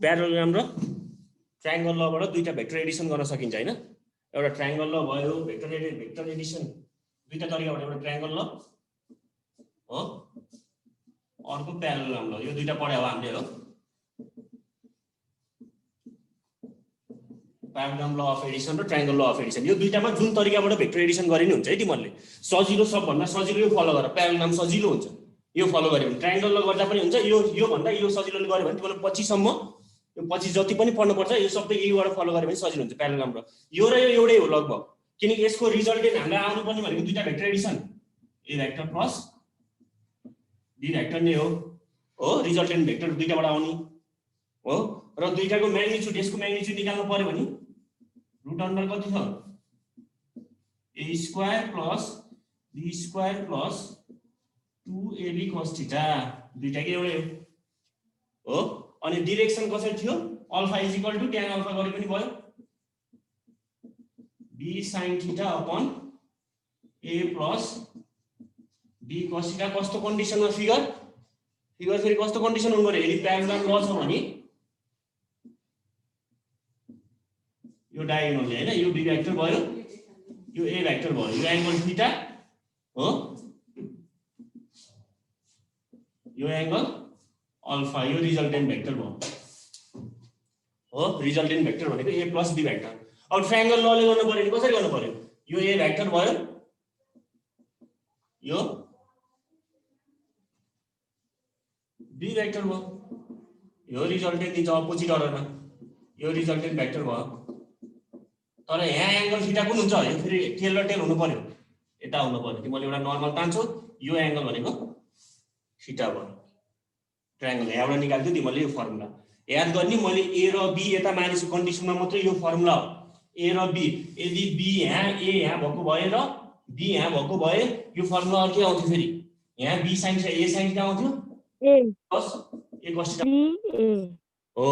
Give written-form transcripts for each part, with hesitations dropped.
प्यारालोग्राम र ट्रायंगल लबाट दुईटा vector Edison गर्न सकिन्छ हैन एउटा ट्रायंगल ल भयो भेक्टर एडिसन दुईटा तरिकाबाट एउटा ट्रायंगल ल हो अर्को प्यारालोग्राम ल यो दुईटा पढ्या हो हामीले हो प्यारालोग्राम ल अफ एडिसन र ट्रायंगल ल अफ एडिसन यो दुईटामा जुन तरिकाबाट भेक्टर एडिसन गरे नि हुन्छ है तिमीहरुले सजिलो सबभन्दा सजिलो यो फलो गर प्यारालोग्राम सजिलो हुन्छ यो फलो गर्यो भने ट्रायंगल ल गर्दा पनि हुन्छ यो भन्दा यो सजिलोले गर्यो भने तिमीले 25 सम्म यो 25 जति पनि पढ्नु पर्छ यो सबै यहीबाट फलो गर्यो भने सजिलो हुन्छ प्यारालोग्राम र यो एउटै हो लगभग किनकि यसको रिजल्टेन्ट हामीलाई आउनु पर्ने भनेको दुईटा vector addition A vector plus B vector नै हो रिजल्टेन्ट भेक्टर दुईटाबाट आउने हो र दुईटाको म्याग्निट्युड यसको म्याग्निट्युड निकाल्नु पर्यो भने रूट अन्डर कति छ a square plus b square plus 2ab cos theta दुईटाकै एउटै हो अनि डाइरेक्सन कसरी थियो alpha equal to tan alpha गरे पनि भयो b sin theta upon a plus b cos theta कस्तो कन्डिसनमा फिगर फेरि कस्तो कन्डिसन हुनु पर्यो यदि प्यारालोग्राम ल छ भने यो डायगोनल हैन यो b भेक्टर भयो यो a भेक्टर भयो यो एंगल थीटा हो यो एंगल अल्फा यो रिजल्टेन्ट भेक्टर भयो हो रिजल्टेन्ट भेक्टर भनेको a प्लस b भेक्टर अब ट्रायंगल लले गर्नु पर्यो कसरी गर्नु पर्यो यो a भेक्टर भयो यो b भेक्टर भयो यो रिजल्टेन्ट दिन्छ अपोजिट अर्डरमा यो रिजल्टेन्ट भेक्टर भयो तर यहाँ एंगल थीटा कुन हुन्छ यो फेरि टेल र टेल हुनु पर्यो यता हुनु पर्यो तिमीले एउटा नर्मल तान्छौ यो एंगल भनेको थीटा भयो ट्रायंगल यहाँबाट निकाल्दियो तिमीले यो फर्मुला याद गर्ने मैले a र b यता मानेको कन्डिसनमा मात्र यो फर्मुला हो a र b यदि b यहाँ a यहाँ भएको भए र b यहाँ भएको भए यो फर्मुला के आउँथ्यो फेरि यहाँ b sin a sin के आउँथ्यो a cos थीटा हो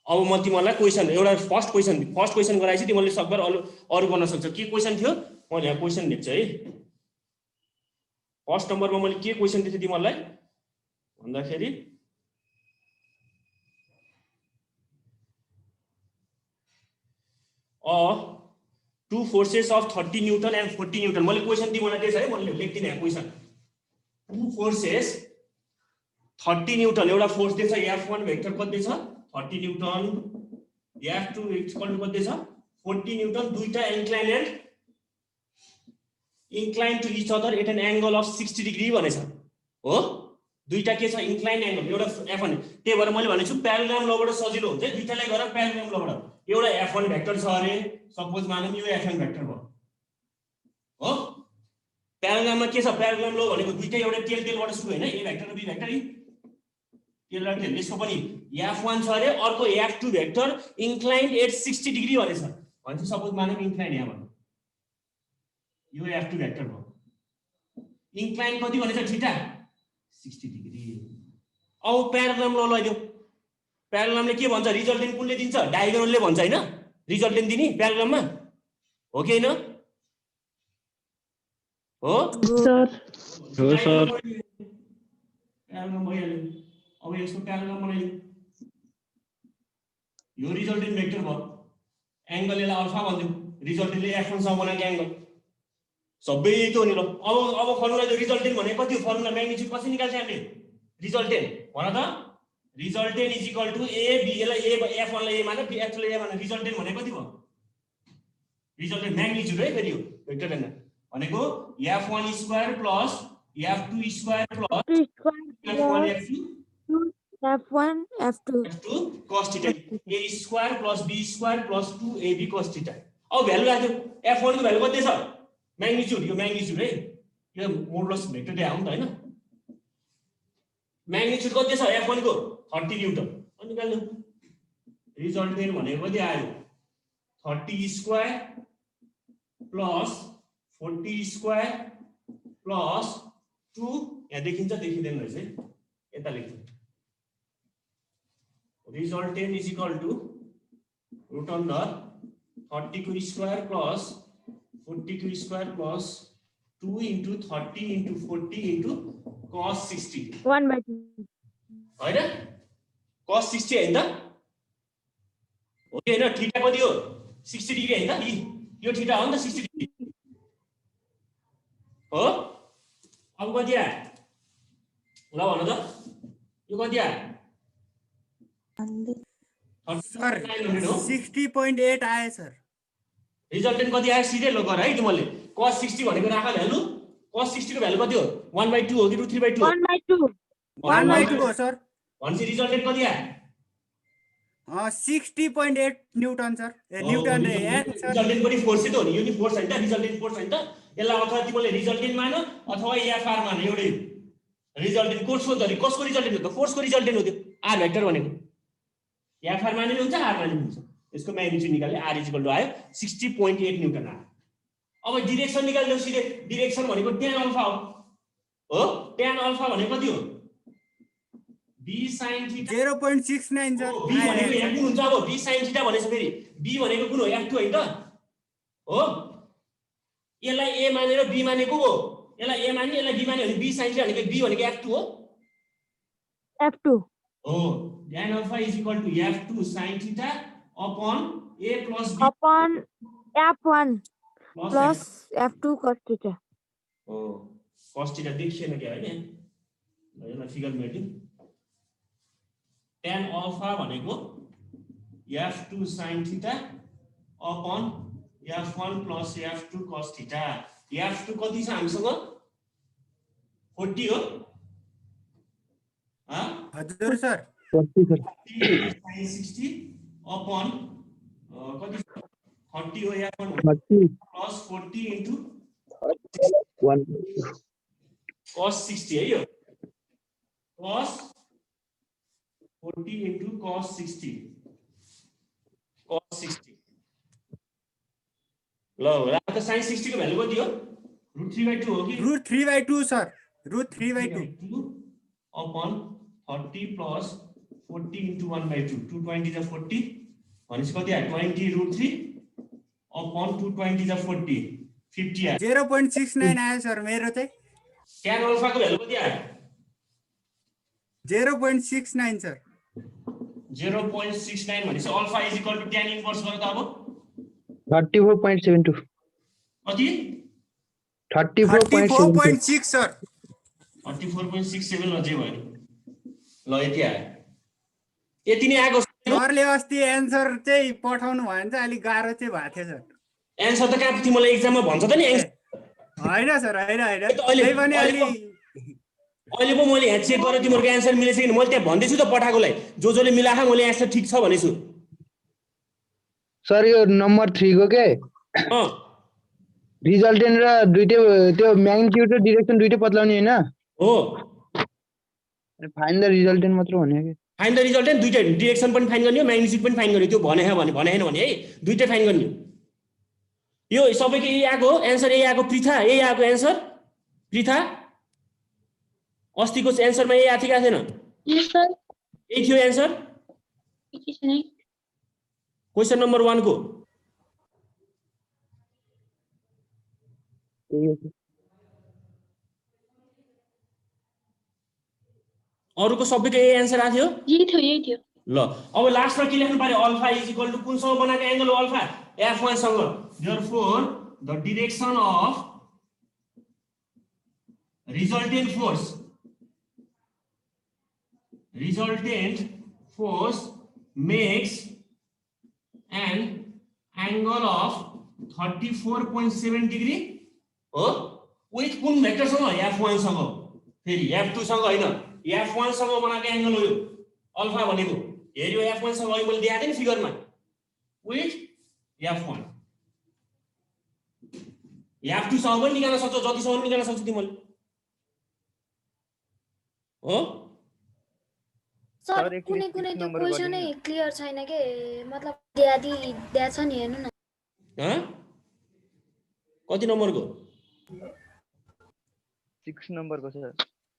अब म तिमीलाई क्वेशन एउटा फर्स्ट क्वेशन गराएपछि तिमीले सकभर अरु गर्न सक्छौ के क्वेशन थियो मैले यहाँ क्वेशन लेख्छु है फर्स्ट नम्बरमा मैले के क्वेशन दिथे तिमीलाई भन्दाखेरि two forces of 30 newton and 40 newton मैले क्वेशन तिमीलाई दिएछ है मैले लेख्दिन यहाँ क्वेशन टू फोर्सेस 30 न्यूटन एउटा फोर्स दिएछ F1 भेक्टर कति छ 30 न्यूटन F2 इक्वल टु कति छ 40 न्यूटन दुईटा inclined to each other at an angle of 60 degree भनेछ हो दुईटा के छ inclined angle एउटा F1 त्यही भएर मैले भनेछु प्यारालोग्राम लबाट सजिलो हुन्छ दुईटालाई गरेर प्यारालोग्राम लबाट एउटा F1 भेक्टर छ अरे सपोज मानौं यो F1 भेक्टर भयो हो प्यारालोग्राममा के छ प्यारालोग्राम ल भनेको दुईटा एउटा टेलबाट सुरु हैन A भेक्टर र B भेक्टर टेल र टेल यसको पनि F1 छ अरे अर्को F2 vector inclined at 60 degree भनेछ भन्छ सपोज मानौं inclined यहाँ भन्नु यो F2 भेक्टर भयो inclined कति भनेछ थीटा 60 डिग्री अब प्यारालोग्राम ल लैदियौ प्यारालोग्रामले के भन्छ रिजल्टेन्ट कुनले दिन्छ डायगोनलले भन्छ हैन रिजल्टेन्ट दिने प्यारालोग्राममा हो कि हैन हो सर प्यारालोग्राम भइहाल्यो अब यसको प्यारालोग्राम बनाइदिउँ यो रिजल्टेन्ट भेक्टर भयो एंगल यसलाई अल्फा भन्छौं रिजल्टेन्टले F1 सँग बनाएको एंगल सबै यही त हो नि ल अब फर्मुला जो रिजल्टेन्ट भने कति हो फर्मुला म्याग्निट्युड कसरी निकाल्छ हामीले रिजल्टेन्ट भन त resultant is equal to a b यसलाई a F1 लाई a माने b F2 लाई a माने रिजल्टेन्ट भने कति भयो रिजल्टेन्ट म्याग्निट्युड है फेरि यो भेक्टर हैन भनेको F1 square plus F2 square plus F1 F2 cos theta a square plus b square plus 2ab cos theta अब भ्यालु राख्यो F1 को भ्यालु कति छ म्याग्निट्युड यो म्याग्निट्युड है यो मोडुलस भेक्टर त्यहाँ आउँ त हैन म्याग्निट्युड कति छ F1 को 30 न्यूटन अनि निकाल्नु रिजल्टेन्ट भनेको कति आयो 30 स्क्वायर प्लस 40 स्क्वायर प्लस 2 यहाँ देखिन्छ देखिदैन रहेछ है यता लेख्छु resultant is equal to root under 30 को स्क्वायर प्लस 40 को square plus 2 into 30 into 40 into cos 60 1/2 हैन cos 60 हैन त हो कि हैन थीटा कति हो 60 डिग्री हैन त यो थीटा हो नि त 60 डिग्री हो अब कति आयो ल भन त यो कति आयो सर 60.8 आयो सर रिजल्टेन्ट कति आयो सिधै ल गर है तिमीले cos 60 भनेको राख भ्यालु cos 60 को भ्यालु कति हो 1/2 हो कि √3/2 हो 1/2 हो सर भनेपछि रिजल्टेन्ट कति आयो 60.8 न्युटन सर न्युटन रे रिजल्टेन्ट पनि फोर्स त हो नि यो नि फोर्स हैन त रिजल्टेन्ट फोर्स हैन त यसलाई अथवा तिमीले रिजल्टेन्ट मान अथवा एफआर मान एउटै रिजल्टेन्ट कसको त कसको रिजल्टेन्ट हो त फोर्सको रिजल्टेन्ट हो त्यो आर भेक्टर भनेको एफआर माने हुन्छ आर माने हुन्छ यसको म्याग्निट्युड निकाल्ने आर इक्वल टु आयो 60.8 न्युटन आयो अब डाइरेक्सन निकाल्नु सिधै डाइरेक्सन भनेको tan अल्फा हो tan अल्फा भनेको कति हो b sin theta 0.69 sir b भनेको यहाँ कुन हुन्छ अब b sin थीटा भनेछ फेरि b भनेको कुन हो f2 हैन त हो यसलाई a मानेर b मानेको हो यसलाई a माने यसलाई b माने भने b sin थीटा भनेको b भनेको f2 हो F2 हो tan alpha is equal to f2 sin theta upon a plus b upon F1 plus F2 cos theta. हो cos थीटा देखिएन क्या हैन यसलाई फिगर मेटिङ tan अल्फा भनेको f2 sin theta upon f1 plus f2 cos theta f2 कति छ हामीसँग 40 हो हजुर सर 40 सर sin 60 अपॉन कति 30 हो f1 30 plus 40 into 1 cos 60 है यो cos 40 into cos 60 ल त sin 60 को भ्यालु कति हो √3/2 हो कि √3/2 सर √3/2 अपॉन 30 plus 40 into 1/2 220 जा 40 भनेपछि कति आयो 20 √3 अपॉन 220 जा 40 50 आयो 0.69 आयो सर मेरो चाहिँ tan अल्फा को भ्यालु कति आयो 0.69 सर 0.69 भनेपछि alpha is equal to tan inverse गर त अब 34.72 कति 34.72 34.6 सर 34.67 अझै भयो ल यति आयो यति नै आएको सरले अस्ति एन्सर चाहिँ पठाउनु भयो भने चाहिँ अलिक गाह्रो चाहिँ भएको थियो सर एन्सर त कहाँ तिमीलाई एक्जाममा भन्छ त नि होइन सर होइन अहिले त्यही पनि अलि अहिले पो मैले यहाँ चेक गरेर तिमीहरूको एन्सर मिलेछ कि मैले त्यहाँ भन्दैछु त पठाएकोलाई जसले मिलाखा मैले एन्सर ठिक छ भनेछु सर यो नम्बर 3 को के रिजल्टेन्ट र दुईटै त्यो म्याग्निट्युड र डाइरेक्सन दुईटै बदलाउने हैन हो फाइन्ड द रिजल्टेन्ट मात्र भन्यो के फाइन्ड द रिजल्टेन्ट दुईटै डाइरेक्सन पनि फाइन्ड गर्ने हो म्याग्निट्युड पनि फाइन्ड गर्ने त्यो भने हैन भने है दुईटै फाइन्ड गर्ने यो सबैको यही आएको हो एन्सर यही आएको पृथा यही आएको एन्सर पृथा अस्तिको एन्सरमा यही आएको थिएन यस सर यही थियो एन्सर क्वेशन नम्बर 1 को अरुको सबैको यही एन्सर आथ्यो यही थियो ल अब लास्टमा के लेख्नु पर्यो अल्फा इज इक्वल टु कुनसँग बनाएको एंगल हो अल्फा f1 सँग therefore the direction of resultant force makes an angle of 34.7 degree हो with कुन भेक्टर सँग f1 सँग फेरि f2 सँग हैन f1 सँग बनाएको एंगल हो यो अल्फा भनेको हेर्यो f1 सँग अघि मैले देखाएको थिएँ नि फिगरमा with f1 f2 सँग पनि निकाल्न सक्छौ जतिसम्म पनि निकाल्न सक्छौ तिमीले हो सर कुनै कुनै त्यो क्वेशनै क्लियर छैन के मतलब दिया छ नि हेर्नु न कति नम्बरको 6 नम्बरको छ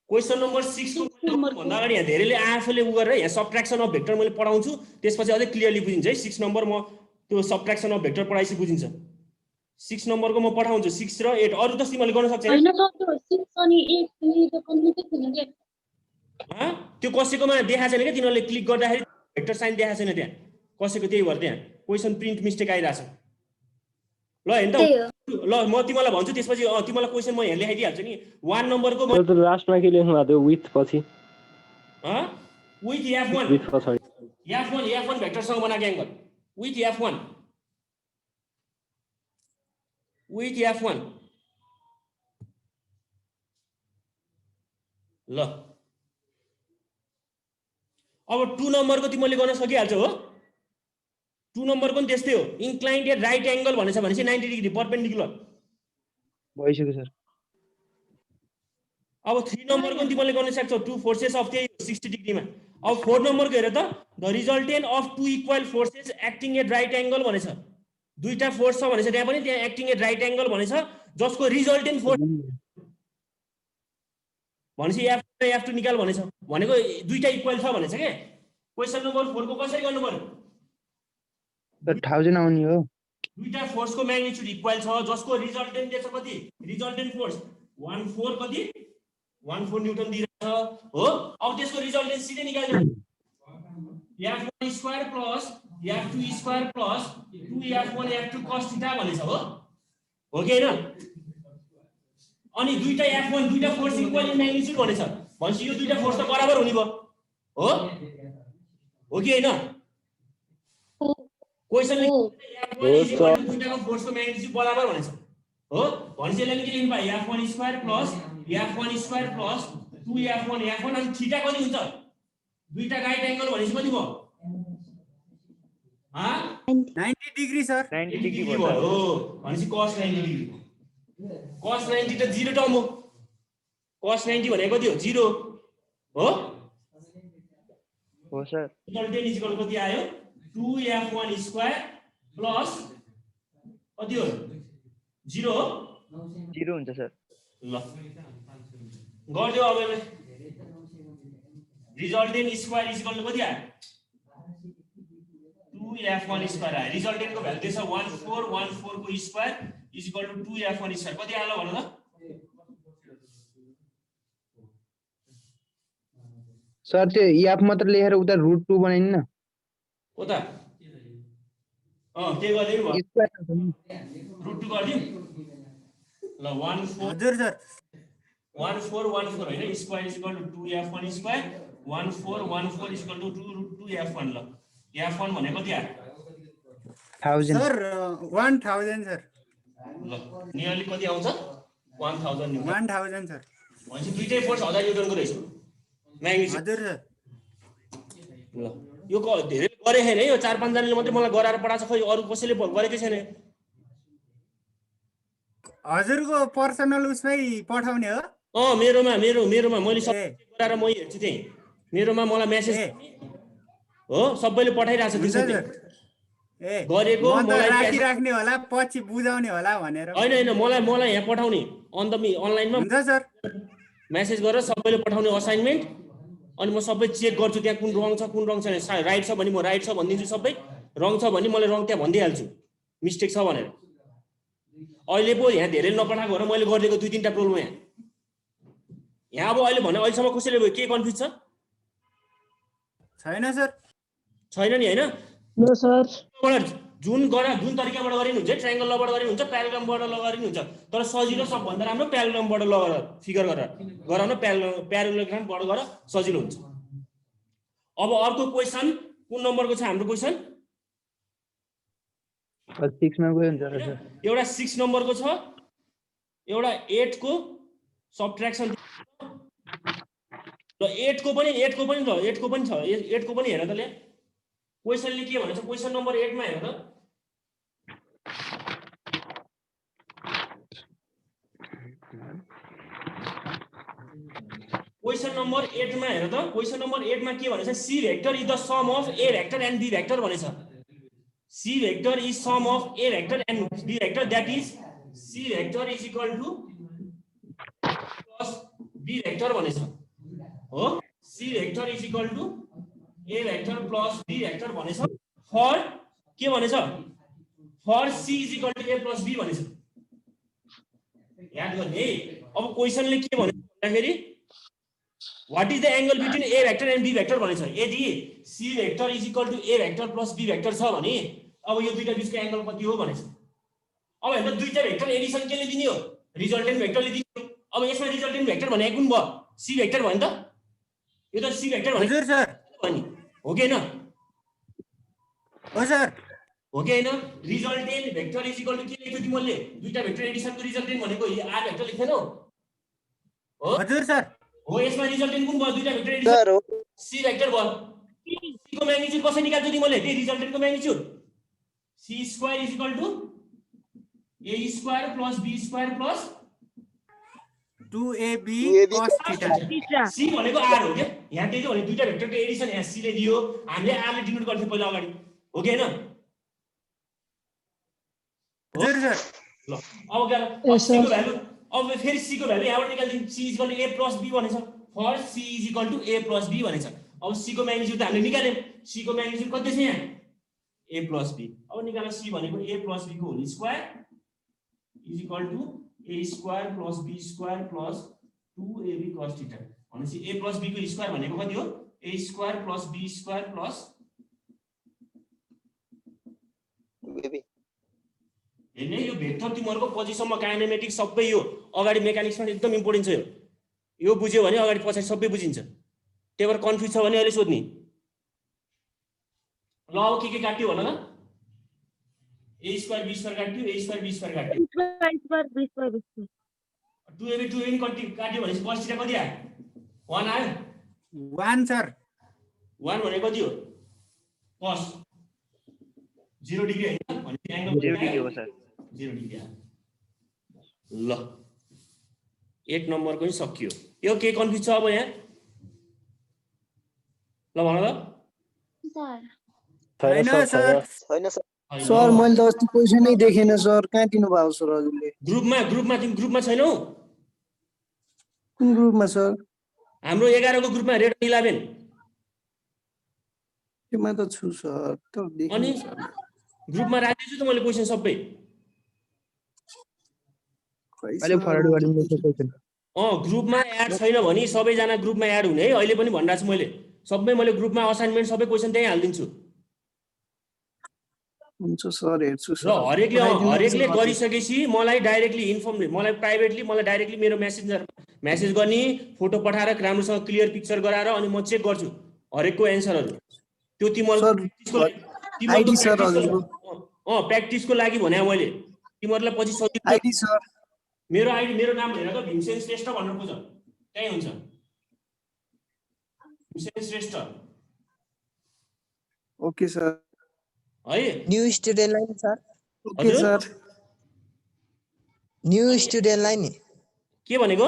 क्वेशन नम्बर 6 को भन्दा अगाडि यहाँ धेरैले आफैले उ गरेर यहाँ सबट्र्याक्सन अफ भेक्टर मैले पढाउँछु त्यसपछि अझै क्लियरली बुझिन्छ है 6 नम्बर म त्यो सबट्र्याक्सन अफ भेक्टर पढाइसी बुझिन्छ 6 नम्बरको म पढाउँछु 6 र 8 अरु त तिमीले गर्न सक्छौ हैन सर त्यो 6 अनि 8 नि त कम्प्लिटै छैन के त्यो कसैकोमा देखाएको छैन क्या तिनीहरूले क्लिक गर्दाखेरि भेक्टर साइन देखाएको छैन त्यहाँ कसैको त्यही भएर त्यहाँ क्वेसन प्रिन्ट मिस्टेक आइरहेछ ल हेर्नु त त्यही हो ल म तिमीलाई भन्छु त्यसपछि तिमीलाई क्वेसन म यहाँ लेखाइदिइहाल्छु नि 1 नम्बरको त्यो त लास्टमा के लेख्नु भएको थियो विथ पछि विथ f1 विथ पछाडि f1 भेक्टरसँग बनाएको एङ्गल विथ f1 ल अब 2 नम्बरको तिमीले गर्न सकिहाल्छौ हो 2 नम्बरको पनि त्यस्तै हो इन्क्लाइन्ड एट राइट एङ्गल भनेछ भनेपछि 90 डिग्री परपेन्डिकुलर भइसक्यो सर अब 3 नम्बरको पनि तिमीले गर्न सक्छौ 2 फोर्सेस अफ त्यही 60 डिग्रीमा अब 4 नम्बरको हेर त the resultant of 2 equal forces acting at right angle भनेछ दुईटा फोर्स छ भनेछ त्यहाँ पनि त्यहाँ एक्टिङ एट राइट एङ्गल भनेछ जसको रिजल्टेन्ट फोर्स भनेपछि f2 निकाल भनेछ भनेको दुईटा इक्वल छ भनेछ के क्वेशन नम्बर 4 को कसरी गर्नु पर्यो 1000 आउने हो दुईटा फोर्सको म्याग्निट्युड इक्वल छ जसको रिजल्टेन्ट दिएछ कति रिजल्टेन्ट फोर्स 14 कति 14 न्यूटन दिइरहेछ हो अब त्यसको रिजल्टेन्ट सिधै निकाल्नु f1 square plus f2 square plus 2f1 f2 cos theta भनेछ हो कि हैन अनि दुईटा f1 दुईटा फोर्स इक्वल इन म्याग्निट्युड भनेछ भनेपछि यो दुईटा फोर्स त बराबर हुने भयो हो कि हैन क्वेशनले दुईटाको फोर्सको म्याग्निट्युड बराबर भनेछ हो भनेपछि यसले के लेख्नु पाए f1 square plus 2f1 f1 अनि थीटा कति हुन्छ दुईटा राइट एङ्गल भनेपछि कति भयो 90 डिग्री सर 90 डिग्री भयो हो भनेपछि cos 90 डिग्री cos 90 त 0 टर्म हो cos 90 भनेको कति हो 0 हो सर रिजल्टेन्ट इक्वल कति आयो 2f1 स्क्वायर प्लस कति हो 0 हो 0 हुन्छ सर ल गर्दियो अब रिजल्टेन्ट स्क्वायर इक्वल कति आयो 2f1 स्क्वायर आयो रिजल्टेन्टको भ्यालु त्यसो 1414 को square equal to 2f1 square कति आयो भन त सर त्यो याप मात्र लेखेर उता √2 बनाइनु न उता के गरिदिनु भयो √2 गरिदिउँ ल 14 हजुर सर 1414 हैन square equal to 2f1 square 1414 equal to 2f1 ल f1 भनेको कति आयो 1000 सर 1000 सर ल नियरली कति आउँछ 1000 न्यूटन 1000 सर भनेपछि दुईटै फोर्स 1000 न्यूटनको रहेछ म्याग्निट्युड हजुर सर ल यो धेरै गरे हैन यो 4-5 जनाले मात्रै मलाई गराएर पढाछ खै अरु कसैले गरेकै छैन हजुरको पर्सनल उसमै पठाउने हो मेरोमा मैले सबै गराएर म हेर्छु त्यही मेरोमा मलाई मेसेज हो सबैले पठाइराछ त्यसै गरेको मलाई राख्ने होला पछि बुझाउने होला भनेर हैन मलाई यहाँ पठाउने अनलाइनमा हुन्छ सर मेसेज गरेर सबैले पठाउने असाइनमेन्ट अनि म सबै चेक गर्छु त्यहाँ कुन रङ छैन राइट छ भने म राइट छ भनिदिन्छु सबै रङ छ भने मैले रङ त्यहाँ भनिदिइहाल्छु मिस्टेक छ भनेर अहिले पो यहाँ धेरै नपठाएको भएर मैले गरिदिएको 2-3टा प्रोब्लम यहाँ अब अहिले भने अहिलेसम्म कसैले के कन्फ्युज छ छैन सर छैन नि हैन नो सर जुन तरिकाबाट गरिनु हुन्छ ट्रायंगल लबाट गरिनु हुन्छ प्याराग्रामबाट गरिनु हुन्छ तर सजिलो सबभन्दा राम्रो प्याराग्रामबाट लगाएर फिगर गरेर गराउन प्याराग्रामबाट गरेर सजिलो हुन्छ अब अर्को क्वेशन कुन नम्बरको छ हाम्रो क्वेशन 6 मा गयो हुन्छ सर एउटा 6 नम्बरको छ एउटा 8 को सबट्र्याक्सन ल 8 को पनि छ 8 को पनि हेर त ले क्वेशनले के भन्छ क्वेशन नम्बर 8 मा हेर त क्वेशन नम्बर 8 मा हेर त क्वेशन नम्बर 8 मा के भनेछ C vector is the sum of A vector and B vector भनेछ C vector is sum of A vector and B vector that is C vector is equal to plus B vector भनेछ हो C vector is equal to A vector plus B vector भनेछ for के भनेछ for C is equal to A plus B भनेछ याद गर्ने है अब क्वेशनले के भनेछ भन्दाखेरि What is the angle between A vector and B vector भनेछ यदि C vector is equal to A vector plus B vector छ भने अब यो दुईटा बीचको एंगल कति हो भनेछ अब हेर्नु दुईटा भेक्टर एडिसन केले दिने हो रिजल्टेन्ट भेक्टरले दिने हो अब यसमा रिजल्टेन्ट भेक्टर भनेको कुन भयो C भेक्टर भयो नि त यो त C भेक्टर भनेको हजुर सर नि हो कि हैन हो सर हो कि हैन resultant vector is equal to के लेख्यो तिमीले दुईटा भेक्टर एडिसनको रिजल्टेन्ट भनेको यो R भेक्टर लेख्दैनौ हो हजुर सर हो यसमा रिजल्टेन्ट कुन भयो दुईटा भेक्टर एडिसन सर हो C भेक्टर भयो C को म्याग्निट्युड कसरी निकाल्छौ तिमीले त्यही रिजल्टेन्टको magnitude C square is equal to A square plus B square plus 2AB cos theta C भनेको R हो के यहाँ त्यही भने दुईटा भेक्टरको एडिसन यहाँ C ले दियो हामीले R ले डिनोट गर्थ्यौ पहिला अगाडि हो कि हैन हजुर सर ल अब गर C को भ्यालु अब फेरि C को भ्यालु यहाँबाट निकाल्दियौ C is equal to A plus B भनेछ for C is equal to A plus B भनेछ अब C को म्याग्निट्युड त हामीले निकाल्यौ C को म्याग्निट्युड कति छ यहाँ A प्लस B अब निकाल्न C भनेको A प्लस B को whole square is equal to A square plus B square plus 2AB cos theta भनेपछि A प्लस B को स्क्वायर भनेको कति हो A square plus B square plus हेर्ने यो भेक्टर तिमीहरुको पछिसम्म काइनेमेटिक्स सबै यो अगाडि मेकानिक्समा एकदम इम्पोर्टेन्ट छ यो बुझ्यो भने अगाडि पछाडि सबै बुझिन्छ त्यही भएर कन्फ्युज छ भने अहिले सोध्नी ल अब के काट्यो भन न A स्क्वायर B स्क्वायर काट्यो A स्क्वायर B स्क्वायर काट्यो 2AB 2AB काट्यो भनेपछि cos थीटा कति आयो 1 आयो 1 सर 1 भनेको कति हो cos 0 डिग्री हैन भनेपछि एंगल 0 डिग्री हो सर 0 डिग्री आयो ल 8 नम्बरको पनि सकियो यो के कन्फ्युज छ अब यहाँ ल भन ल हैन सर छैन सर सर मैले त अस्ति क्वेशनै देखेन सर कहाँ दिनु भयो सर हजुरले ग्रुपमा तिमी ग्रुपमा छैनौ कुन ग्रुपमा सर हाम्रो 11 को ग्रुपमा रेड 11 त्योमा त छु सर त देखेन अनि सर ग्रुपमा राखेछु त मैले क्वेशन सबै अहिले फरवर्ड गरिदिनु सर क्वेशन ग्रुपमा एड छैन भने सबै जना ग्रुपमा एड हुने है अहिले पनि भनिरा छु मैले सबै मैले ग्रुपमा असाइनमेन्ट सबै क्वेशन त्यही हाल्दिन्छु हुन्छ सर हेर्छु र सर हरेकले गरिसकेपछि मलाई डाइरेक्टली इन्फर्म मलाई डाइरेक्टली मेरो मेसेज गर्ने फोटो पठाएर राम्रोसँग क्लियर पिक्चर गराएर अनि म चेक गर्छु हरेकको एन्सरहरु त्यो प्र्याक्टिसको लागि भने मैले तिमीहरुलाई पछि सजिलो आइडी सर मेरो आइडी मेरो नाम हेरेर त भीमसेन श्रेष्ठ भनेर बुझ त्यही हुन्छ भीमसेन श्रेष्ठ ओके सर है new student line sir okay sir new student line के भनेको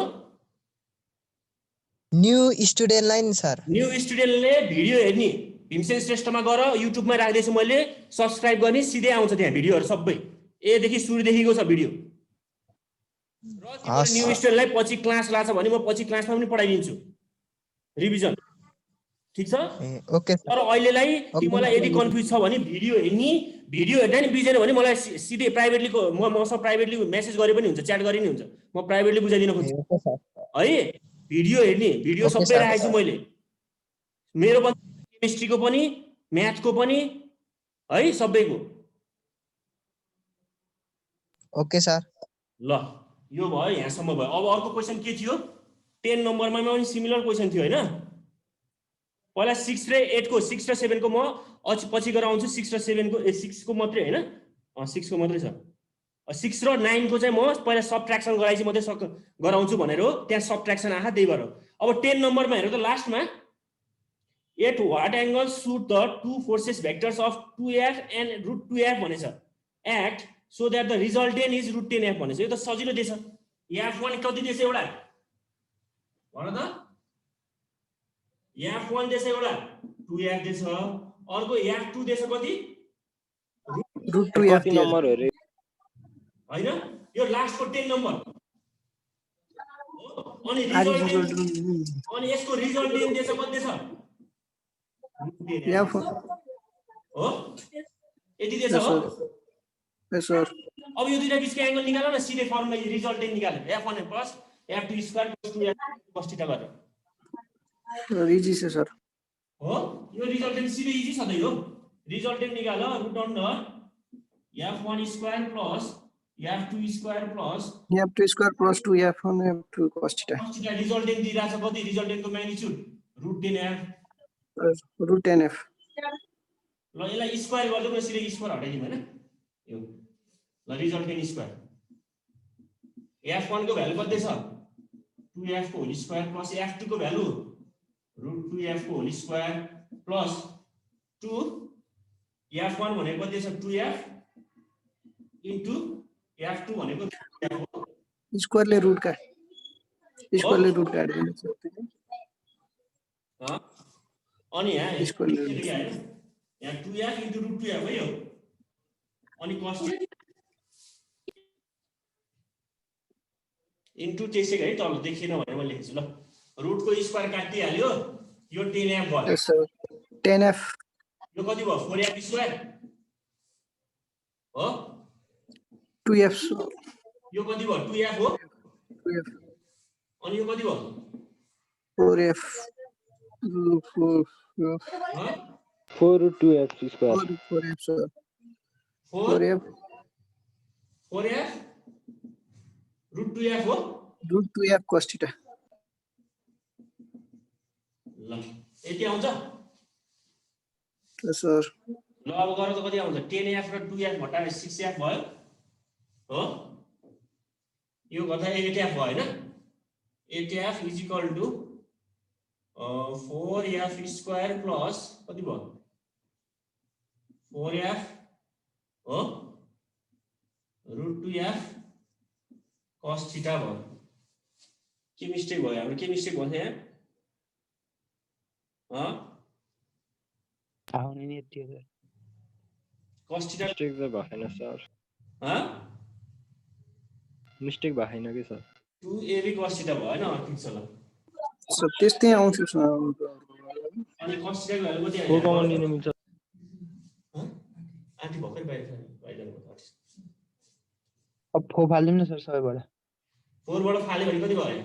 new student line sir new स्टुडेन्टले भिडियो हेर्ने भीमसेन श्रेष्ठमा गएर युट्युबमा राख्दैछु मैले सब्स्क्राइब गर्ने सिधै आउँछ त्यहाँ भिडियोहरु सबै ए देखि सुरुदेखिको छ भिडियो र न्यू स्टुडेन्टलाई पछि क्लास लाग्छ भने म पछि क्लासमा पनि पढाइदिन्छु रिभिजन ठीक छ ओके तर अहिलेलाई तिमीलाई यदि कन्फ्युज छ भने भिडियो हेर्दा नि बिजेन भने मलाई सिधै प्राइभेटली मसँग प्राइभेटली मेसेज गरे पनि हुन्छ च्याट गरे नि हुन्छ म प्राइभेटली बुझाइदिन खोज्छु है भिडियो हेर्ने भिडियो सबै राखेको छु मैले मेरो पनि केमिस्ट्रीको पनि म्याथको पनि है सबैको ओके सर ल यो भयो यहाँसम्म भयो अब अर्को क्वेशन के थियो 10 नम्बरमा पनि सिमिलर क्वेशन थियो हैन पहिला 6 र 8 को 6 र 7 को म पछि गएर आउँछु 6 र 7 को 6 को मात्रै हैन 6 को मात्रै छ 6 र 9 को चाहिँ म पहिला सबट्र्याक्सन गराइछि मात्रै गराउँछु भनेर हो त्यहाँ सबट्र्याक्सन आहा त्यही भएर अब 10 नम्बरमा हेरौ त लास्टमा at what angle should the two forces vectors of 2f and √2f भनेछ act so that the resultant is √10f भनेछ यो त सजिलो दिएछ f1 कति दिएछ एउटा भन त f1 दिएछ एउटा 2f दिएछ अर्को f2 दिएछ कति √2f नम्बर हेरे हैन यो लास्टको 10 नम्बर अनि यसको रिजल्टेन्ट दिएछ कति दिएछ हो यति दिएछ हो सर अब यो दुईटा बीचको एंगल निकाल्नु न सिधै फर्मुला रिजल्टेन्ट निकाल्नु f1 + f2² + 2f cos θ गरेर इजी छ सर हो यो रिजल्टेन्ट सिधै इजी सधैँ हो रिजल्टेन्ट निकाल root under f1 square plus f2 square plus f2 square plus 2 f1 f2 cos theta resultant दिइरहेछ कति रिजल्टेन्टको magnitude root 10f root 10f ल यसलाई स्क्वायर गर्दै म सिधै स्क्वायर हटाइदिउँ हैन यो ल रिजल्टेन्ट स्क्वायर f1 को भ्यालु कति छ 2f को होल स्क्वायर प्लस f2 को भ्यालु रुट 2f को होल स्क्वायर प्लस 2 f1 भनेको कति छ 2f इन्टु f2 भनेको स्क्वायरले रुट काट्दिनु छ अनि यहाँ स्क्वायरले यहाँ 2f इन्टु रुट 2f है यो अनि cos इन्टु त्यसै है तल देखिएन भने मैले लेखेछु ल रुटको स्क्वायर काटिहाल्यो यो 10f भयो यस सर 10f यो कति भयो 4f स्क्वायर हो 2f यो कति भयो 2f हो 2f अनि यो कति भयो 4f 4 root 2f square 4f sir 4f root 2f हो रुट 2f cos थीटा ल यति आउँछ सर ल अब गर त कति आउँछ 10f र 2f घटाएर 6f भयो हो यो गर्दा 8f भयो हैन 8f is equal to 4f square plus कति भयो 4f हो रुट 2f cos थीटा भयो के मिस्टेक भयो हाम्रो के मिस्टेक भयो यहाँ आउने नि यति हो cos थीटा मिस्टेक त भएन सर मिस्टेक भएन के सर 2ab cos थीटा भयो हैन ठिक छ ल सर त्यस्तै आउँछ सर अनि cos थीटा को भ्यालु कति को आयो कमन लिन मिल्छ आन्टी भर्खर बाहिर जानु अब फो फाल्दिनु न सर सबैबाट 4 बाट फाल्यो भने कति भयो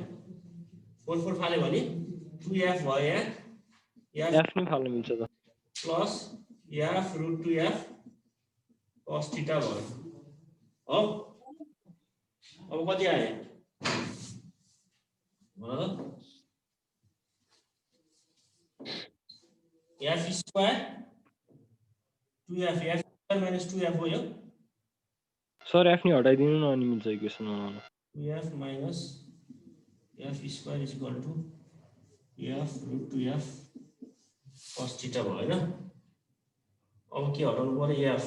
4 4 फाल्यो भने 2f भयो यहाँ f नै फाल्न मिल्छ त plus f root 2f cos theta भयो हो अब कति आयो भन त f square 2f minus 2f हो यो सर f नि हटाइदिनु न अनि मिल्छ इक्वेसन बनाउन 2f minus f square is equal to f root 2f cos theta भयो हैन अब के हटाउनु पर्यो f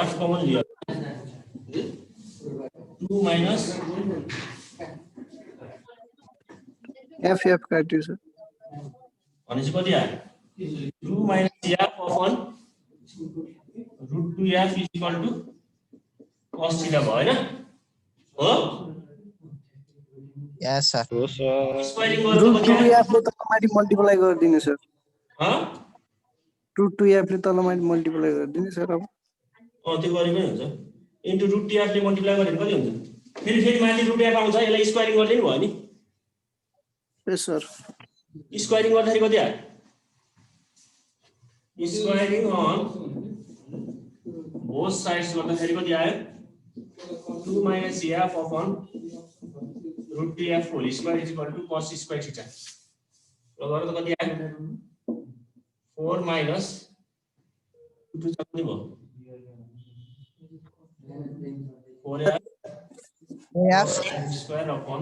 f कमन लियो 2 minus f काट्यो सर भनेपछि कति आयो 2 minus f upon root 2f is equal to cos theta भयो हैन हो यस सर हो सर स्क्वायरिङ रुट गर्दा कति 2f ले तलमाथि मल्टिप्लाई गरिदिनु सर ह रुट 2f ले तलमाथि मल्टिप्लाई गरिदिनु सर अब त्यो गरे पनि हुन्छ इन्टु रुट टीएफ ले मल्टिप्लाई गरे कति हुन्छ फेरि माथि रुट एफ आउँछ यसलाई स्क्वायरिङ गर्दै नि भयो नि यस सर स्क्वायरिङ गर्दाखेरि कति आयो स्क्वायरिङ अन बोथ साइड्स गर्दाखेरि कति आयो 2 minus f upon root tf whole square is equal to cos square theta ल गरे त कति आयो 4 minus 2 कति भयो 4f square upon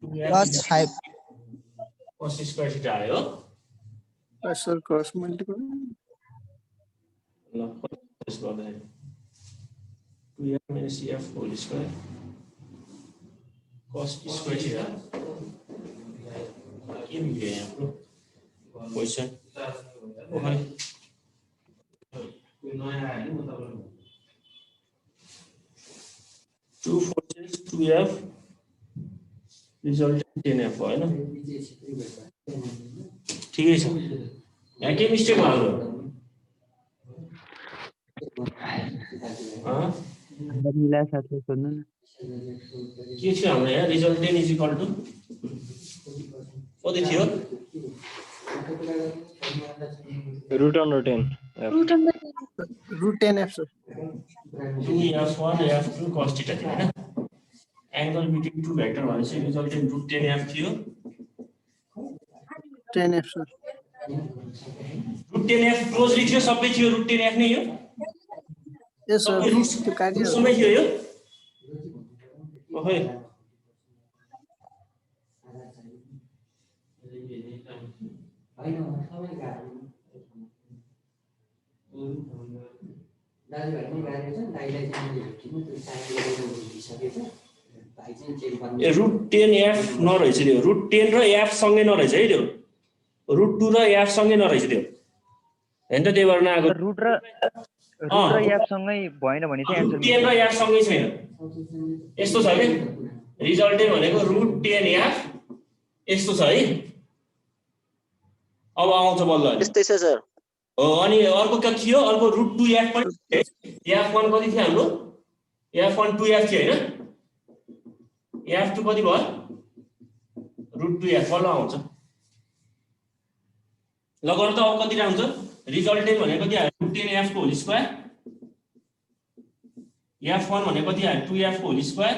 2f plus 5 cos square theta आयो यस सर क्रस मल्टिप्लाई ल कस गर्दाखेरि 2f minus f whole square cos square theta के मिल्यो यहाँ bro question okay 2 4 2f resultant 10f भयो हैन ठिकै छ यहाँ के मिस्टेक भयो मिलाएर साथीले सोध्नु न के थियो हाम्रो यहाँ रिजल्टेन्ट इज इक्वल टु कति थियो √10 root under √10 f sir 2f1 f2 cos θ थियो हैन एंगल बिट्विन टु भेक्टर भनेपछि रिजल्टेन्ट √10f थियो 10 f सर √10f क्लोजली थियो सबै थियो √10f नै यो यस सर त्यो काट्यो सबै थियो यो ओहे √10f नरहेछ त्यो √10 र f सँगै नरहेछ है त्यो √2 र f सँगै नरहेछ त्यो हैन त त्यही भएर नआको रुट र f सँगै भएन भने चाहिँ आन्सर 10 र f सँगै छैन यस्तो छ के रिजल्टेन्ट भनेको √10f यस्तो छ है अब आउँछ बल्ल यस्तै छ सर हो अनि अर्को के थियो अर्को √2f पनि f1 कति थियो हाम्रो f1 2f थियो हैन f2 कति भयो √2f बल्ल आउँछ ल गर्नु त अब कति आउँछ रिजल्टेन्ट भनेको कति आयो √10f को होल स्क्वायर f1 भनेको कति आयो 2f को whole square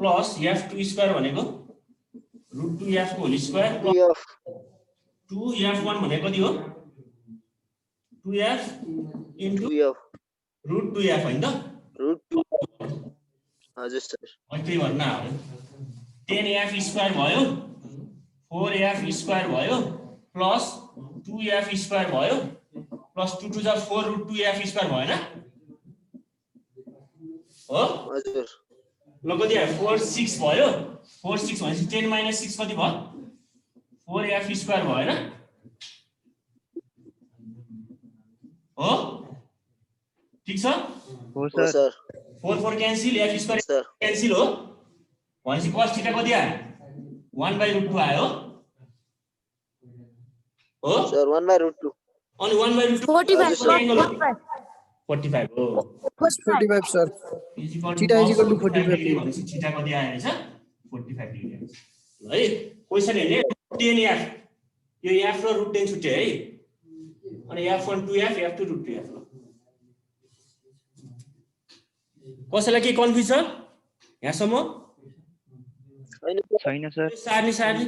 plus f2 square भनेको √2f को होल स्क्वायर प्लस 2f1 भनेको कति हो 2f इन्टु √2f हैन त हजुर सर त्यही भन्न आयो 10f स्क्वायर भयो 4f स्क्वायर भयो प्लस 2f स्क्वायर भयो plus 2 to the 4 √2f square भएन हो हजुर ल कति आयो 4 6 भयो 4 6 भनेपछि 10 - 6 कति भयो 4f स्क्वायर भएन हो ठीक छ हो हो sir 4 4 cancel f square sir cancel हो भनेपछि cos θ कति आयो 1/√2 आयो हो सर 1/√2 अनि 1/√2 45 एंगल 45 हो 45 sir is equal theta is equal to 45 भनेपछि थीटा कति आयो रहेछ 45 डिग्री आएछ ल है क्वेशन हेर्ने 10f यो f र √10 छुट्यो है अनि f1 2f f2 √2f कसैलाई के कन्फ्युज छ यहाँसम्म छैन सर सार्नी सार्नी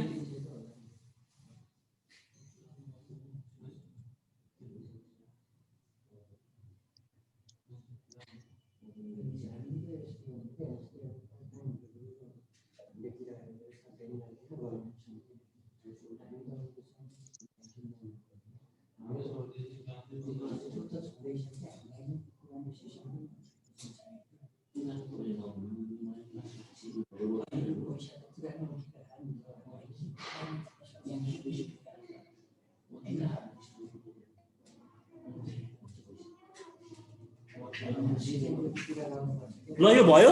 ल यो भयो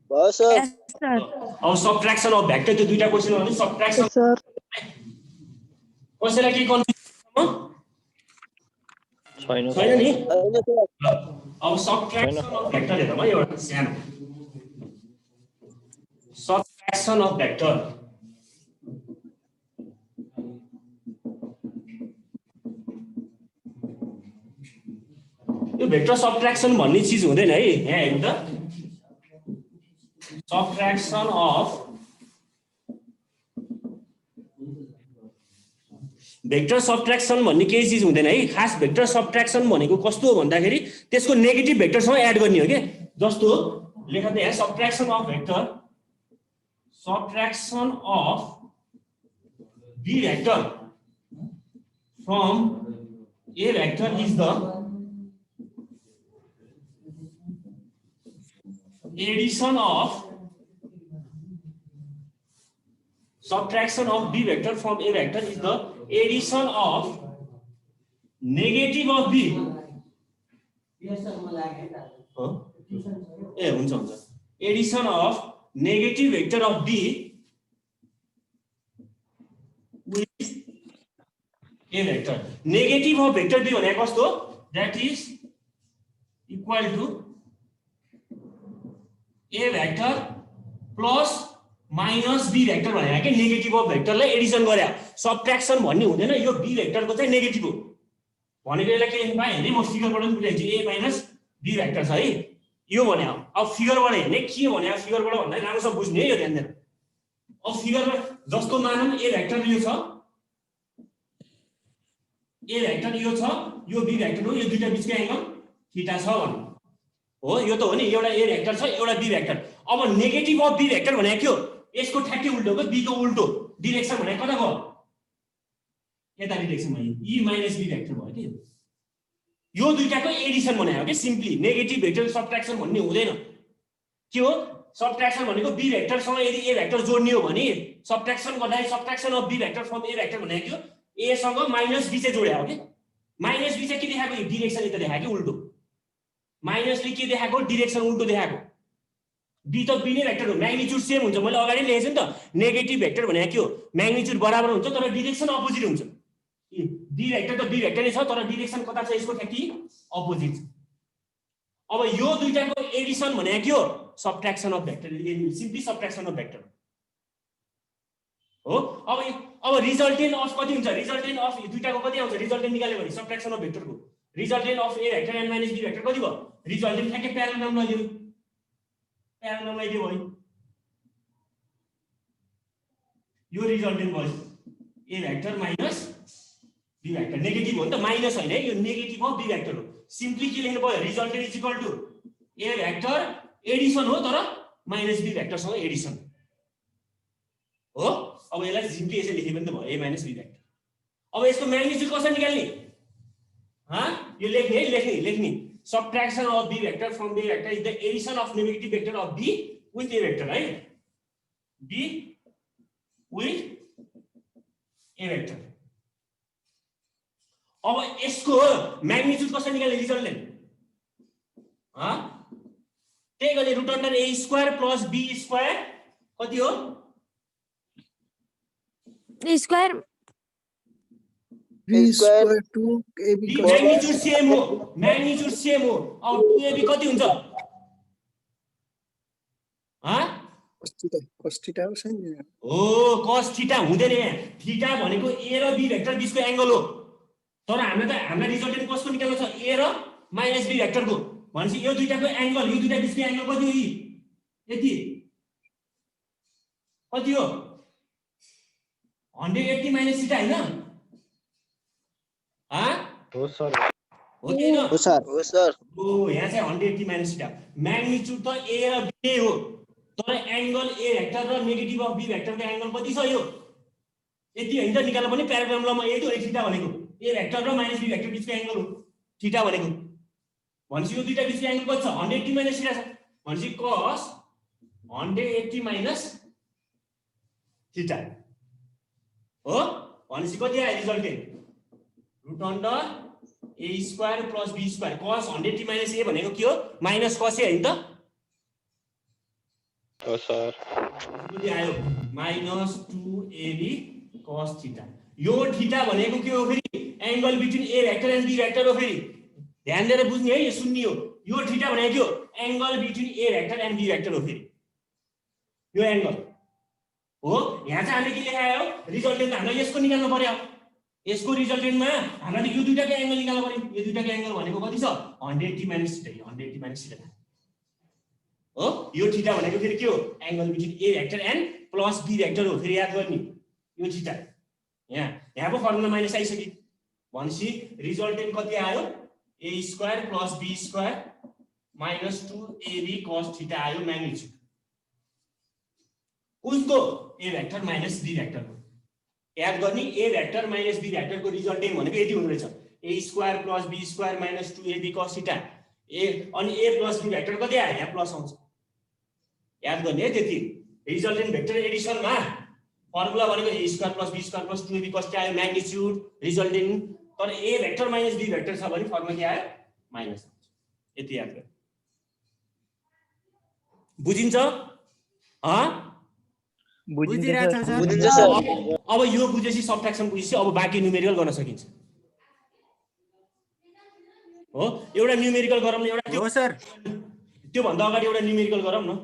भयो सर अब सबट्र्याक्सन अफ भेक्टर त्यो दुईटा क्वेशन हो भने सबट्र्याक्सन सर कसैलाई के कन्फ्युजन छैन छैन नि होइन सर अब सबट्र्याक्सन अफ भेक्टर हेरौँ है एउटा सानो सबट्र्याक्सन अफ भेक्टर यो भेक्टर सबट्र्याक्सन भन्ने चीज हुँदैन है यहाँ हेर्नु त सबट्र्याक्सन अफ भेक्टर सबट्र्याक्सन भन्ने केही चीज हुँदैन है खास भेक्टर सबट्र्याक्सन भनेको कस्तो हो भन्दाखेरि त्यसको नेगेटिभ भेक्टरसँग एड गर्ने हो के जस्तो लेख त यहाँ subtraction of vector subtraction of b vector from a vector is the addition of subtraction of b vector from a vector is the addition of negative of b. Addition of negative vector of b with a vector. Negative of vector b भनेको कस्तो? That is equal to A vector plus minus B vector भने के negative of भेक्टरलाई Edison गरे सबट्र्याक्सन भन्ने हुँदैन यो be भेक्टरको चाहिँ negative हो भनेको यसलाई के लेख्नु पाएँ हेर्ने म फिगरबाट पनि बुझाइदिन्छु ए माइनस बी भेक्टर छ है यो भने अब फिगरबाट हेर्ने के भने फिगरबाट भन्दा राम्रोसँग बुझ्ने है यो ध्यान दिएर अब फिगरमा जस्तो मानौँ ए भेक्टर यो छ ए भेक्टर यो छ यो बी भेक्टर हो यो दुईटा बीचको एंगल थीटा छ भन्नु हो यो त हो नि एउटा ए भेक्टर छ एउटा बी भेक्टर अब नेगेटिभ अफ बी भेक्टर भने के हो यसको ठ्याक्कै उल्टो हो बी को उल्टो डिरेक्सन भने कता गयो यता डिरेक्सनमा ई माइनस बी भेक्टर भयो के यो दुईटाको एडिसन भने हो के सिम्पली नेगेटिभ भेक्टर सबट्र्याक्सन भन्ने हुँदैन के हो सबट्र्याक्सन भनेको बी भेक्टरसँग यदि ए भेक्टर जोड्ने हो भने सबट्र्याक्सन गर्दा subtraction of B vector from A vector भने के हो ए सँग माइनस बी चाहिँ जोड्या हो के माइनस बी चाहिँ के देखाएको डिरेक्सन यता देखाएको उल्टो माइनसले के देखाएको डिरेक्सन उल्टो देखाएको बी त बी नै भेक्टर हो म्याग्निट्युड सेम हुन्छ मैले अगाडि लेखेछु नि त नेगेटिभ भेक्टर भने के हो म्याग्निट्युड बराबर हुन्छ तर डिरेक्सन अपोजिट हुन्छ बी भेक्टर त बी भेक्टर नै छ तर डिरेक्सन कता छ यसको ठ्याक्कै अपोजिट अब यो दुईटाको एडिसन भने के हो subtraction of vector simply subtraction of vector हो अब रिजल्टेन्ट अफ कति हुन्छ रिजल्टेन्ट अफ दुईटाको कति आउँछ रिजल्टेन्ट निकाल्यो भने सबट्र्याक्सन अफ भेक्टरको resultant of A vector and minus B vector कति भयो रिजल्टेन्ट ठ्याक्कै प्यारालेलोग्राम लगाइदियो प्यारालेलोग्राम लगाइदियो भयो यो रिजल्टेन्ट भयो A vector minus B vector negative हो नि त माइनस होइन है यो नेगेटिभ अफ बी भेक्टर हो सिम्पली के लेख्नु पर्यो resultant is equal to A vector addition हो तर माइनस बी भेक्टरसँग एडिसन हो अब यसलाई सिम्पली यसरी लेखे पनि त भयो ए माइनस बी भेक्टर अब यसको म्याग्निट्युड कसरी निकाल्ने यो लेख्ने है लेख्ने subtraction of B vector from B vector is the addition of negative vector of B with A vector है बी विथ ए भेक्टर अब यसको म्याग्निट्युड कसरी निकाल्ने रिजल्टेन्ट त्यही गरी root under A square plus B square कति हो square B square 2 AB magnitude same हो अब 2ab कति हुन्छ cos थीटा हो छैन हो cos थीटा हुँदैन यहाँ थीटा भनेको ए र बी भेक्टर बीचको एंगल हो तर हामीलाई रिजल्टेन्ट कसको निकाल्नु छ ए र माइनस बी भेक्टरको भनेपछि यो दुईटाको एंगल यो दुईटा बीचको एंगल कति हो यति कति हो 180 माइनस थीटा हैन हो सर हो किन हो सर ओ यहाँ चाहिँ 180 माइनस थीटा म्याग्निट्युड त ए र बी नै हो तर एंगल ए भेक्टर र नेगेटिभ अफ बी भेक्टरको एंगल कति छ यो यति हैन त निकाल्नु पनि प्याराग्राममा यति हो थीटा भनेको ए भेक्टर र माइनस बी भेक्टर बीचको एंगल हो थीटा भनेको भनेपछि यो दुईटा बीचको एंगल कति छ 180 माइनस थीटा छ भनेपछि cos 180 माइनस थीटा हो भनेपछि कति आयो resultant root under A square plus B square cos 180 minus A भनेको के हो माइनस cos ए हैन त हो सर कति आयो माइनस 2ab cos थीटा यो थीटा भनेको के हो फेरि angle between A vector and B vector हो फेरि ध्यान दिएर बुझ्ने है यो सुन्नी हो यो थीटा भनेको के हो angle between A vector and B vector हो फेरि यो एंगल हो यहाँ चाहिँ हामीले के लेखायो रिजल्टेन्ट हामीलाई यसको निकाल्नु पर्यो यसको रिजल्टेन्टमा हामीले यो दुईटाको एंगल निकाल्नु पर्यो यो दुईटाको एंगल भनेको कति छ 180 माइनस थीटा 180 माइनस थीटा हो यो थीटा भनेको फेरि के हो angle between A vector and plus B vector हो फेरि याद गर्ने यो थीटा यहाँको फर्मुला माइनस आइसक्यो भनेपछि रिजल्टेन्ट कति आयो A square plus B square minus 2ab cos theta आयो म्याग्निट्युड उसको ए भेक्टर माइनस बी भेक्टरको याद गर्ने ए भेक्टर माइनस बी भेक्टरको रिजल्टेन्ट भनेको यति हुँदो रहेछ A square plus B square minus 2ab cos theta अनि ए प्लस बी भेक्टर कति आयो यहाँ प्लस आउँछ याद गर्ने है त्यति रिजल्टेन्ट भेक्टर एडिसनमा फर्मुला भनेको A square plus B square plus 2ab cos theta आयो म्याग्निट्युड रिजल्टेन्ट तर A vector minus B vector छ भने फर्मुला के आयो माइनस आउँछ यति याद गर्ने बुझिन्छ बुझिन्छ सर अब यो बुझेपछि सबट्र्याक्सन बुझेपछि अब बाँकी न्युमेरिकल गर्न सकिन्छ हो एउटा न्युमेरिकल गरौँ न एउटा हो सर त्यो भन्दा अगाडि एउटा न्युमेरिकल गरौँ न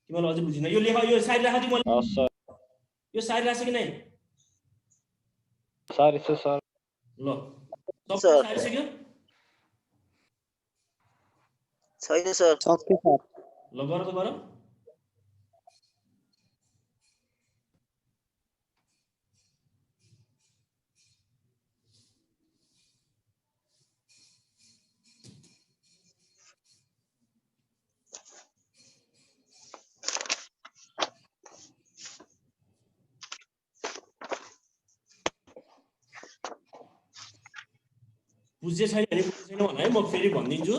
तिमीलाई अझै बुझिन यो लेख यो साइड राख तिमीले हस् सर यो साइड राख्छ कि नै सरी छ सर ल सब सर। साइड सक्यो छैन सर सक्यो सर ल गर त गर बुझ्दै छैन भने बुझ्दैन भने है म फेरि भनिदिन्छु